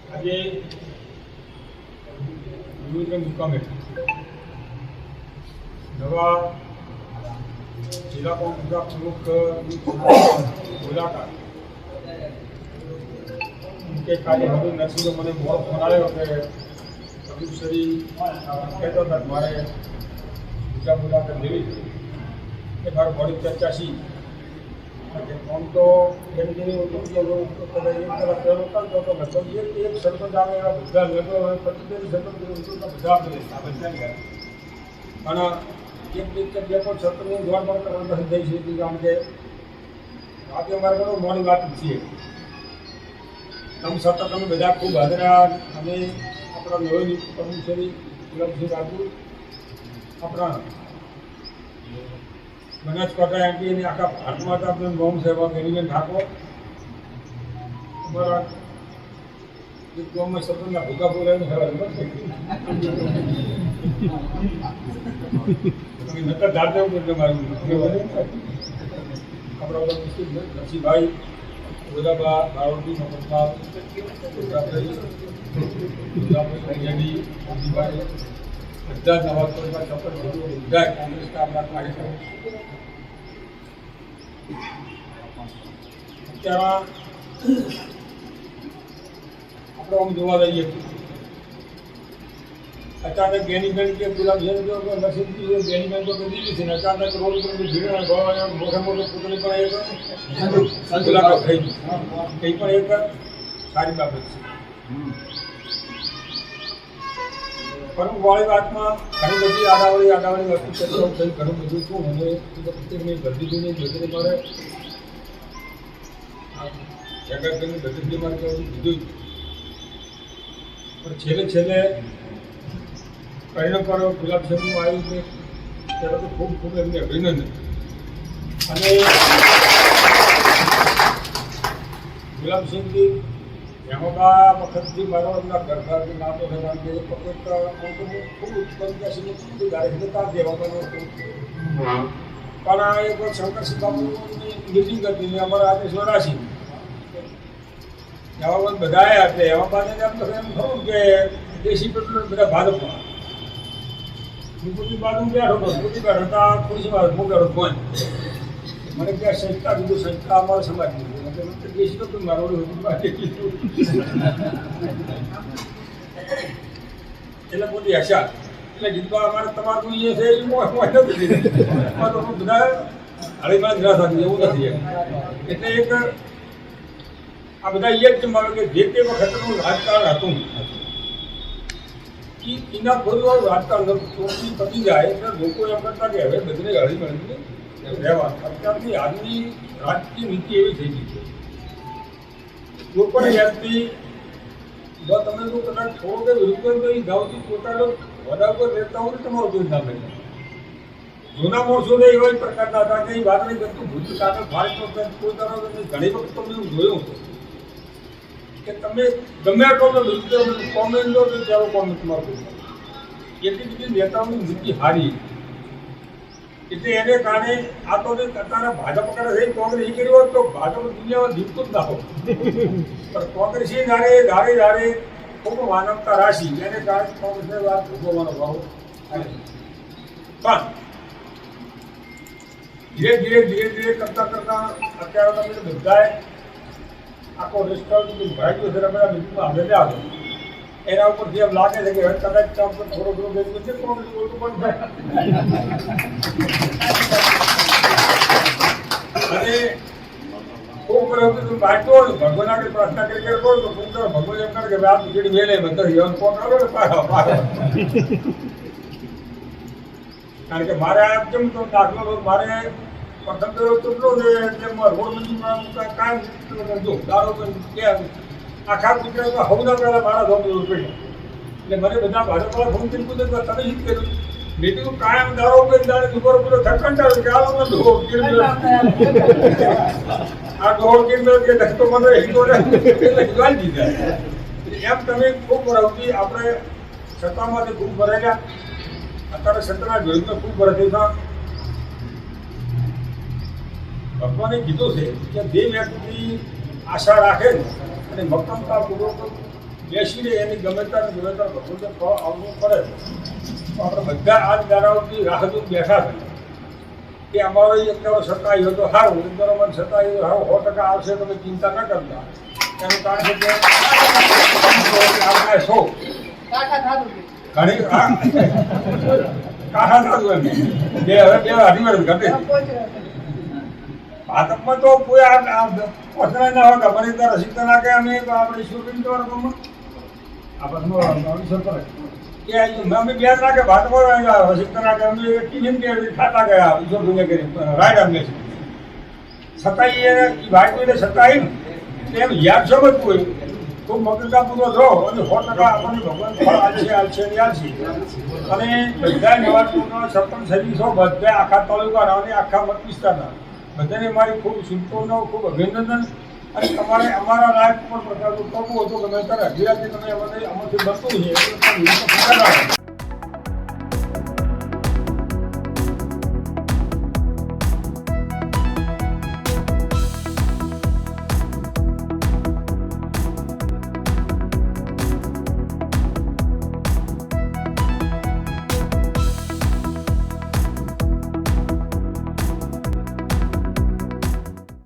આજે વિવિધ મુકામે નવા જિલ્લા કોંગ્રેસ પ્રમુખ મુલાકાત કે કાલે બધું નરસિંહ મને બહુ ફોન આવ્યો કે અભિશ્રી કહેતો હતા મારે બીજા મુલાકાત લેવી એ મારે મોડી ચર્ચા સી ફોન તો એમ જેવી એક સરપંચ આવે એવા બધા લોકો 25 સરપંચ બધા પણ એક બે પણ સરપંચની જોડ પણ કરવા નથી થઈ શકતી કારણ કે આજે અમારે ઘણું મોડી વાત છીએ તમે સતત તમે બધા ખૂબ હાજરા અને આપણા નવી પ્રમુખશ્રી ગુલાબસિંહ રાજુ આપણા બનાસકાંઠા એમપી અને આખા ભારતમાં આપણે ગોમ સેવા ગેરીબેન ઠાકોર અમારા એક ગામમાં સરપંચના ભૂકા બોલાવીને નતર ધારતે મારું આપણા નરસિંહભાઈ ગોદાબા બારોટી મફતલાલ ગુલાબભાઈ બધા જ નવા બધા કોંગ્રેસ આપણા કાર્યક્રમો અત્યારે આપણે આમ જોવા જઈએ અચાનક ગેનીબેન કે પેલા નરસિંહજી ગેનીબેન તો દીધી છે ને અચાનક રોડ ઉપર ભીડ મોટા મોટો પુતળી પણ એક મુલાકાત થઈ ગઈ પણ એક સારી બાબત છે પરંતુ વાળી વાતમાં ઘણી બધી આડાવડી વસ્તુ ચર્ચાઓ થઈ ઘણું બધું છું અને મેં ભરતી નહીં બધું મારે જગતની બધી મારે કીધું પણ છેલ્લે પરિણામ પર ગુલાબસિંહનું આવ્યું છે ત્યારે તો ખૂબ ખૂબ એમને અભિનંદન અને ગુલાબસિંહજી એમાં વખતથી મારો એમના ઘરથી નાતો છે કારણ કે એક વખત ખૂબ ઉત્પન્ન ખૂબ ગાડી જતા દેવાનો પણ આ એક શંકરસિંહ બાબુની મિટિંગ હતી અમારા આજે સ્વરાશી એમાં બધા આવ્યા એટલે એમાં પાસે એમ ખરું કે દેશી પેટ્રોલ બધા ભાજપમાં બાજુ બેઠો હતો હતા ખુરશીમાં હું બેઠો ફોન મને ક્યાં સંસ્થા કીધું સંસ્થા અમારા સમાજની દેશી તો મારું એટલે મોટી આશા એટલે ગીતમાં અમારે તમારું એ છે એ બધા હળીમાં જ ના થતું એવું નથી એટલે એક આ બધા એ જ જમાવે કે જે તે વખતનું રાજકારણ હતું એના બધું રાજકારણ ચોખ્ખી પતી જાય એટલે લોકો એમ કરતા કે હવે બધને હળી મળીને રહેવા અત્યારની આજની રાજકીય નીતિ એવી થઈ ગઈ છે કોઈ પણ વ્યક્તિ જો તમે જો કદાચ થોડો કે વિરુદ્ધ ગાઉથી પોતાનો વડા ઉપર રહેતા હોય તો તમારું કોઈ નામ નહીં જૂના માણસોને એવા જ પ્રકારના હતા કે વાત નહીં કરતું ભૂત કાગળ ફાળતો કોઈ તરફ ઘણી વખત તમે એવું જોયું કે તમે ગમે એટલો તો કોમેન્ટ લો તો ચાલો કોમેન્ટ તમારું એટલી બધી નેતાઓની નીતિ હારી એટલે એને કારણે આ તો અત્યારે ભાજપ કરે છે કોંગ્રેસ એ કર્યું હોત તો ભાજપ દુનિયામાં જીવતું જ ના હોય પણ કોંગ્રેસી ધારે ખૂબ માનવતા રાશિ એને કારણે કોંગ્રેસને વાત ભોગવવાનો ભાવ પણ ધીરે કરતા અત્યારે તમે બધાએ આખો રેસ્ટોરન્ટ ભરાઈ ગયો છે બધા મિટિંગમાં હાજર આવ્યો એના ઉપરથી એમ લાગે છે કે હવે કદાચ થોડો ભેગું છે કોંગ્રેસ ઓછું પણ થાય અને ખૂબ બાંધતો ભગવાન આગળ પ્રાર્થના કરી કરો તો ભગવાન એમ કરે કે આ પૂછડી મેળે બધા ફોન કરો ને કારણ કે મારે આ કેમ તો દાખલો મારે પ્રથમ તો કેટલો છે રોડ મંજૂરમાં કામ દારો આખા ગુજરાતમાં હવના પહેલાં મારા ધોમ રૂપિયા એટલે મને બધા ભાજપવાળા ફોન કરી પૂછે તમે શું કર્યું મીટિંગ કાયમ દારો કરી દાડે દુપાર પૂરો થકંટાળ્યો કે આ ઢોળ કિલો કે દસતો મને દીધા એમ તમે ખૂબ ભરાવતી આપણે સત્તામાંથી ખૂબ ભરાયા અત્યારે સત્તાના જોઈને ખૂબ ભરાતી હતા ભગવાને કીધું છે કે જે વ્યક્તિ આશા રાખે અને મક્કમતાપૂર્વક બેસીને એની ગમે ત્યારે ભગવંતને ફળ આવવું પડે. તો આપણે બધા આ જ દાડાઓથી રાહ જોઈને બેઠા છે કે અમારો એક દાડો સતાયો તો સારું, એક દાડો મને સતાયો તો સારું, 100% આવશે, તમે ચિંતા ન કરતા. એનું કારણ છે કે આપણે શો ઘણી કાઢા થતું એમ બે અઢી વર્ષ ઘટે. ભાજપમાં તો કોઈ આ પસંદ ના હોય, અમારી રીતે રસીદા નાખે, અમે આપણે શૂટિંગ કરવાનું આપણે કે અમે બે નાખે ભાજપમાં રસીદા નાખે, અમે ટિફિન કે ખાતા ગયા ઈશ્વર દુનિયા કરી રાઈડ અમને છતાંય એને ભાઈ છતાંય એમ યાદ સમજવું હોય તો મગજના પૂરો રહો અને 100% આપણને ભગવાન ફળ આવશે અને બધા નવા સરપંચ સર્વિસો બધા આખા તાલુકાના અને આખા મત વિસ્તારના બધાને મારી ખૂબ શુભકામનાઓ, ખૂબ અભિનંદન. અને તમારે અમારા લાયક પણ પ્રકારનું કરવું હતું, ગમે ત્યારે અભિરાજી તમે અમારાથી બનતું છે.